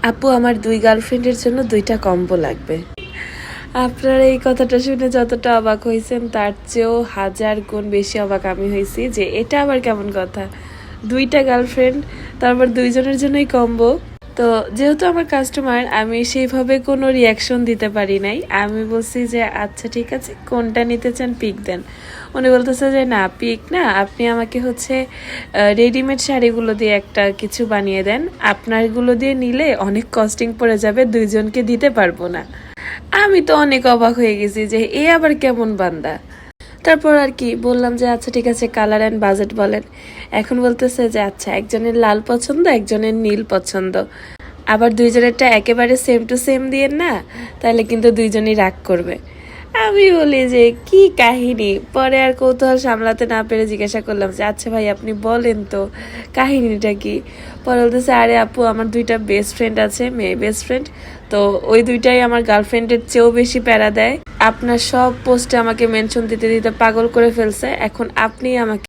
আপু আমার 2 গার্লফ্রেন্ডের জন্য 2টা কম্বো লাগবে। আপনারা এই কথাটা শুনে যতটা অবাক হয়েছেন তার চেয়েও 1000 গুণ বেশি অবাক আমি হয়েছি যে এটা আবার কেমন কথা। 2টা গার্লফ্রেন্ড, তারপর 2 জনের জন্যই কম্বো। তো যেহেতু আমার কাস্টমার, আমি সেইভাবে কোনো রিয়াকশন দিতে পারি নাই। আমি বলছি যে আচ্ছা ঠিক আছে, কোনটা নিতে চান পিক দেন। উনি বলতেছে যে না পিক না, আপনি আমাকে হচ্ছে রেডিমেড শাড়িগুলো দিয়ে একটা কিছু বানিয়ে দেন, আপনারগুলো দিয়ে নিলে অনেক কস্টিং পড়ে যাবে, 2 জনকে দিতে পারবো না। আমি তো অনেক অবাক হয়ে গেছি যে এ আবার কেমন বান্দা। তারপর আর কি বললাম যে আচ্ছা ঠিক আছে, কালার অ্যান্ড বাজেট বলেন। এখন বলতেছে যে আচ্ছা একজনের লাল পছন্দ, একজনের নীল পছন্দ, আবার 2 জনেরটা একেবারে সেম টু সেম দিয়ে না, তাহলে কিন্তু 2 জনই রাগ করবে। আমি বলি যে কি কাহিনী। পরে আর কৌতূহল সামলাতে না পেরে জিজ্ঞাসা করলাম যে আচ্ছা ভাই আপনি বলেন তো কাহিনীটা কি। পরে বলতেছে আরে আপু আমার 2টা বেস্ট ফ্রেন্ড আছে, মেয়ে বেস্ট ফ্রেন্ড, তো ওই 2টাই আমার গার্লফ্রেন্ডের চেয়েও বেশি প্যারা দেয়। আপনার সব পোস্টে আমাকে মেনশন দিতে দিতে পাগল করে ফেলছে, এখন আপনি আমাকে